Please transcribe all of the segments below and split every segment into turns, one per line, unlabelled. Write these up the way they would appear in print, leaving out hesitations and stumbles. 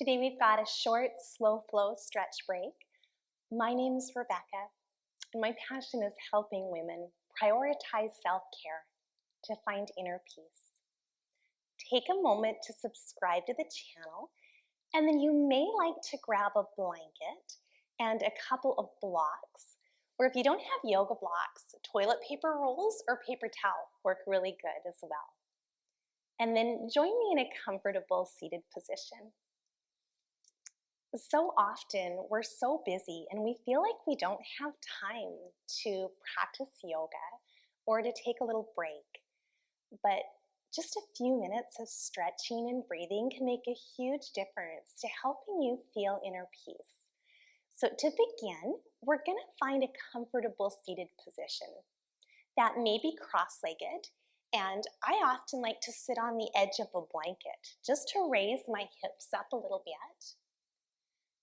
Today we've got a short, slow flow stretch break. My name's Rebecca, and my passion is helping women prioritize self-care to find inner peace. Take a moment to subscribe to the channel, and then you may like to grab a blanket and a couple of blocks, or if you don't have yoga blocks, toilet paper rolls or paper towel work really good as well. And then join me in a comfortable seated position. So often we're so busy and we feel like we don't have time to practice yoga or to take a little break. But just a few minutes of stretching and breathing can make a huge difference to helping you feel inner peace. So to begin, we're going to find a comfortable seated position that may be cross-legged, and I often like to sit on the edge of a blanket just to raise my hips up a little bit.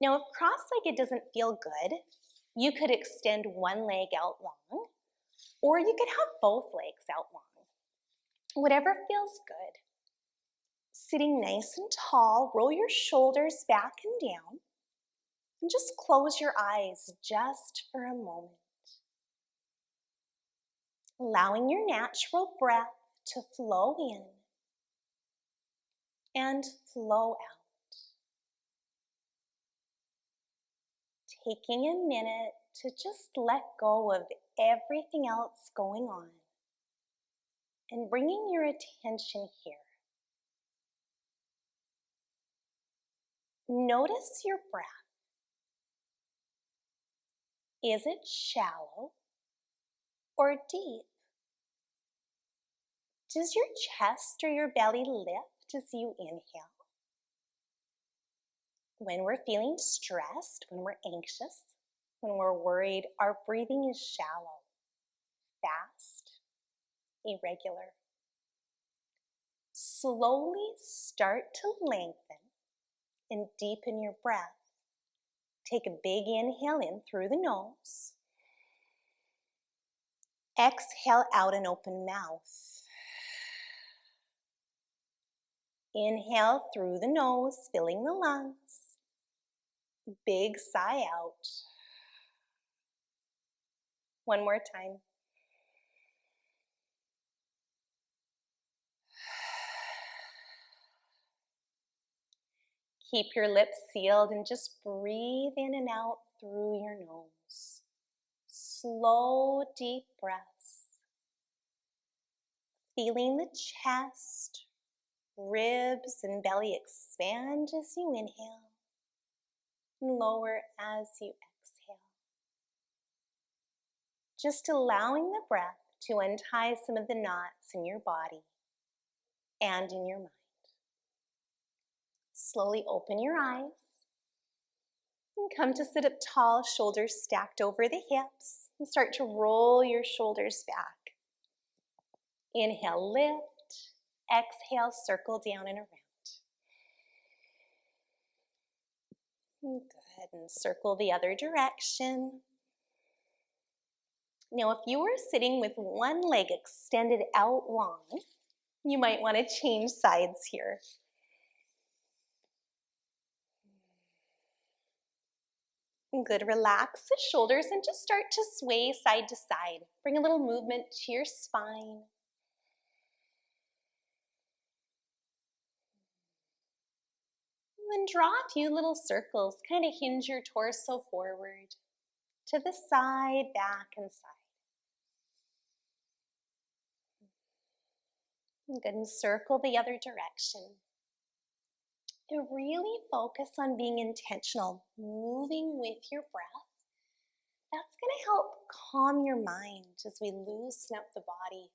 Now, if cross-legged doesn't feel good, you could extend one leg out long, or you could have both legs out long. Whatever feels good. Sitting nice and tall, roll your shoulders back and down, and just close your eyes just for a moment. Allowing your natural breath to flow in and flow out. Taking a minute to just let go of everything else going on and bringing your attention here. Notice your breath. Is it shallow or deep? Does your chest or your belly lift as you inhale? When we're feeling stressed, when we're anxious, when we're worried, our breathing is shallow, fast, irregular. Slowly start to lengthen and deepen your breath. Take a big inhale in through the nose. Exhale out an open mouth. Inhale through the nose, filling the lungs. Big sigh out. One more time. Keep your lips sealed and just breathe in and out through your nose. Slow, deep breaths. Feeling the chest, ribs, and belly expand as you inhale and lower as you exhale. Just allowing the breath to untie some of the knots in your body and in your mind. Slowly open your eyes and come to sit up tall, shoulders stacked over the hips, and start to roll your shoulders back. Inhale, lift. Exhale, circle down and around. Good, and circle the other direction. Now, if you were sitting with one leg extended out long, you might want to change sides here. Good, relax the shoulders and just start to sway side to side. Bring a little movement to your spine. And then draw a few little circles, kind of hinge your torso forward, to the side, back, and side. Good, and circle the other direction. And really focus on being intentional, moving with your breath. That's going to help calm your mind as we loosen up the body.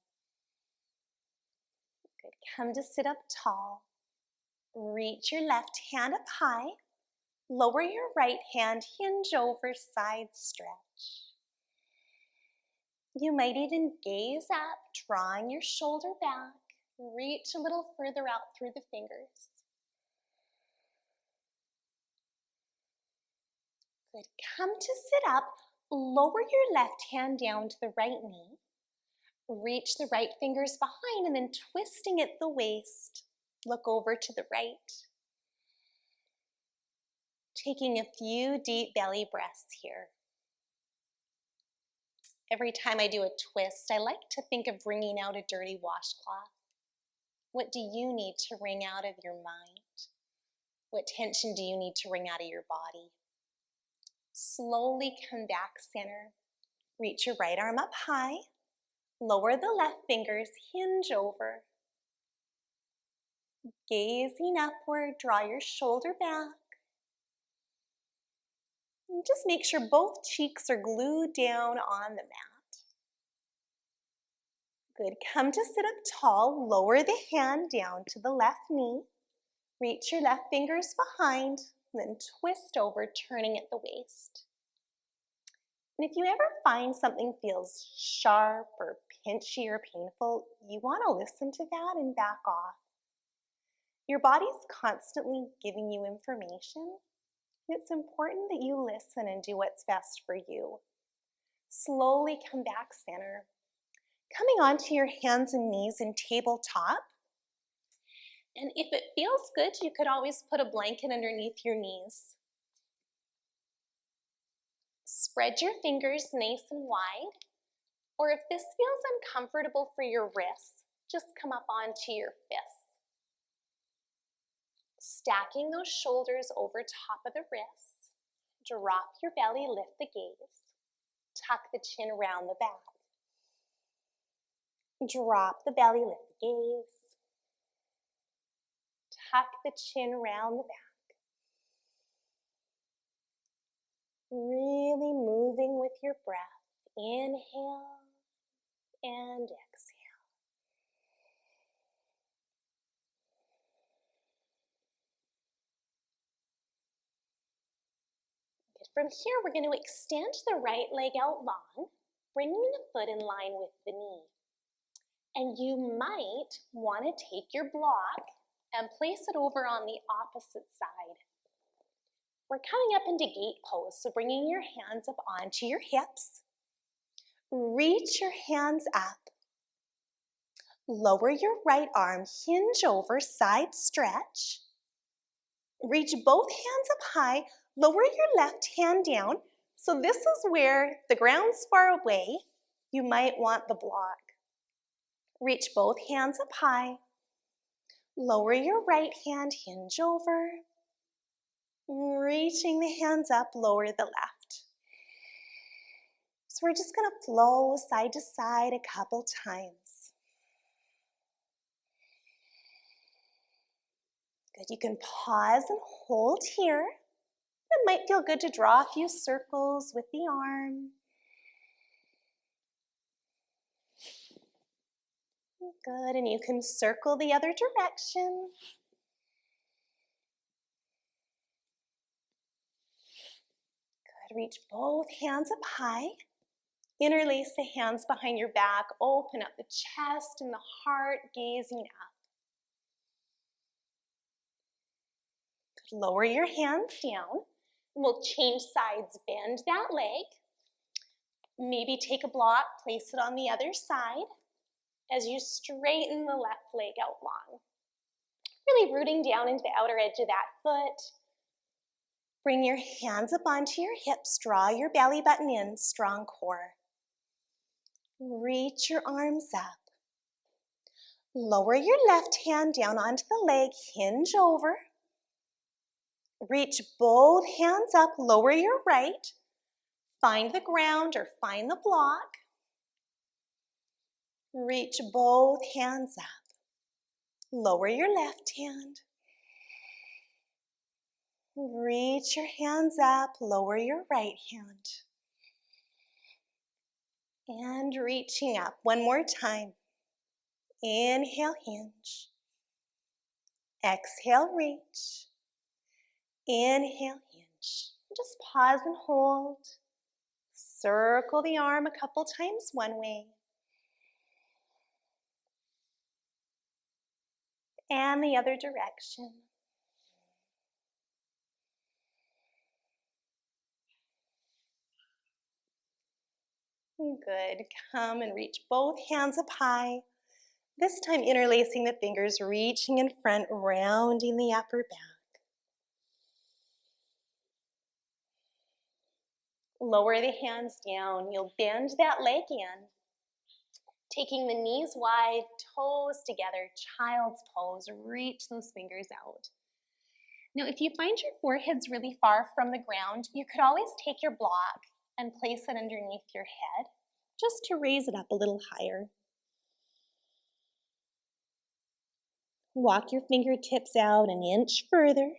Good, come to sit up tall. Reach your left hand up high. Lower your right hand, hinge over, side stretch. You might even gaze up, drawing your shoulder back. Reach a little further out through the fingers. Good. Come to sit up. Lower your left hand down to the right knee. Reach the right fingers behind and then twisting at the waist. Look over to the right. Taking a few deep belly breaths here. Every time I do a twist, I like to think of wringing out a dirty washcloth. What do you need to wring out of your mind? What tension do you need to wring out of your body? Slowly come back center. Reach your right arm up high. Lower the left fingers, hinge over. Gazing upward, draw your shoulder back. And just make sure both cheeks are glued down on the mat. Good, come to sit up tall, lower the hand down to the left knee. Reach your left fingers behind, then twist over, turning at the waist. And if you ever find something feels sharp or pinchy or painful, you want to listen to that and back off. Your body's constantly giving you information. It's important that you listen and do what's best for you. Slowly come back center. Coming onto your hands and knees in tabletop. And if it feels good, you could always put a blanket underneath your knees. Spread your fingers nice and wide. Or if this feels uncomfortable for your wrists, just come up onto your fists. Stacking those shoulders over top of the wrists. Drop your belly, lift the gaze. Tuck the chin around the back. Drop the belly, lift the gaze. Tuck the chin around the back. Really moving with your breath. Inhale and exhale. From here, we're going to extend the right leg out long, bringing the foot in line with the knee. And you might want to take your block and place it over on the opposite side. We're coming up into gate pose, so bringing your hands up onto your hips. Reach your hands up. Lower your right arm, hinge over, side stretch. Reach both hands up high. Lower your left hand down. So this is where the ground's far away. You might want the block. Reach both hands up high. Lower your right hand, hinge over. Reaching the hands up, lower the left. So we're just going to flow side to side a couple times. Good, you can pause and hold here. It might feel good to draw a few circles with the arm. Good, and you can circle the other direction. Good, reach both hands up high. Interlace the hands behind your back. Open up the chest and the heart, gazing up. Good, lower your hands down. We'll change sides, bend that leg. Maybe take a block, place it on the other side as you straighten the left leg out long. Really rooting down into the outer edge of that foot. Bring your hands up onto your hips, draw your belly button in, strong core. Reach your arms up. Lower your left hand down onto the leg, hinge over. Reach both hands up, lower your right. Find the ground or find the block. Reach both hands up. Lower your left hand. Reach your hands up, lower your right hand. And reaching up one more time. Inhale, hinge. Exhale, reach. Inhale, hinge. Just pause and hold. Circle the arm a couple times one way. And the other direction. Good. Come and reach both hands up high. This time interlacing the fingers, reaching in front, rounding the upper back. Lower the hands down. You'll bend that leg in. Taking the knees wide, toes together, child's pose. Reach those fingers out. Now, if you find your forehead's really far from the ground, you could always take your block and place it underneath your head, just to raise it up a little higher. Walk your fingertips out an inch further.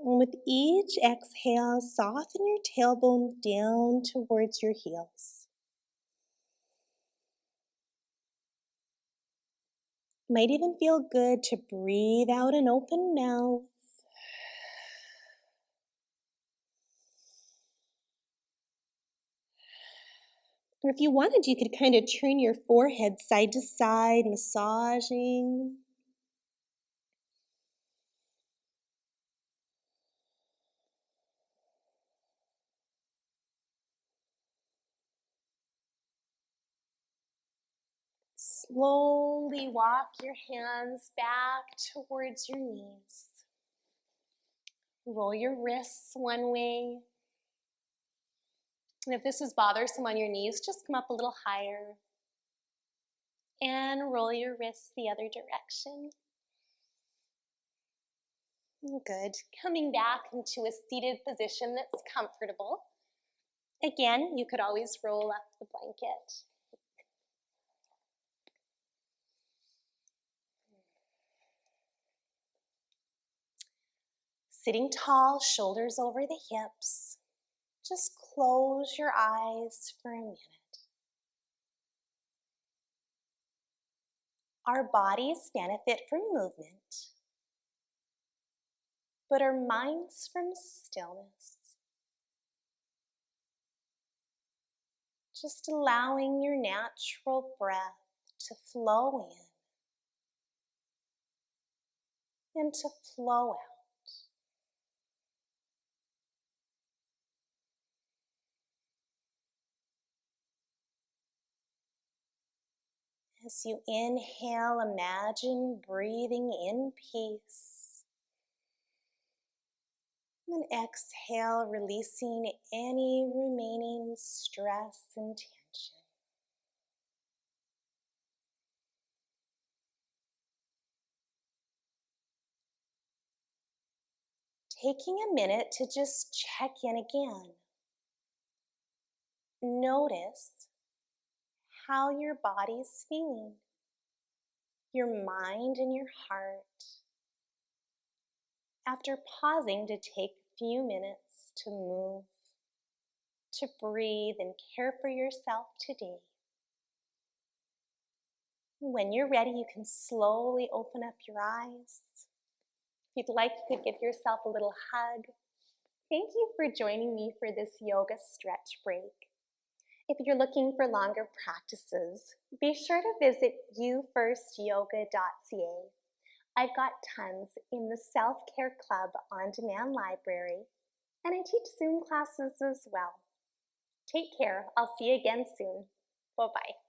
And with each exhale, soften your tailbone down towards your heels. Might even feel good to breathe out an open mouth. Or if you wanted, you could kind of turn your forehead side to side, massaging. Slowly walk your hands back towards your knees. Roll your wrists one way. And if this is bothersome on your knees, just come up a little higher. And roll your wrists the other direction. Good. Coming back into a seated position that's comfortable. Again, you could always roll up the blanket. Sitting tall, shoulders over the hips. Just close your eyes for a minute. Our bodies benefit from movement, but our minds from stillness. Just allowing your natural breath to flow in and to flow out. As you inhale, imagine breathing in peace. And exhale, releasing any remaining stress and tension. Taking a minute to just check in again. Notice how your body's feeling, your mind and your heart. After pausing to take a few minutes to move, to breathe and care for yourself today. When you're ready, you can slowly open up your eyes. If you'd like, you could give yourself a little hug. Thank you for joining me for this yoga stretch break. If you're looking for longer practices, be sure to visit youfirstyoga.ca. I've got tons in the Self-Care Club on-demand library, and I teach Zoom classes as well. Take care. I'll see you again soon. Bye-bye.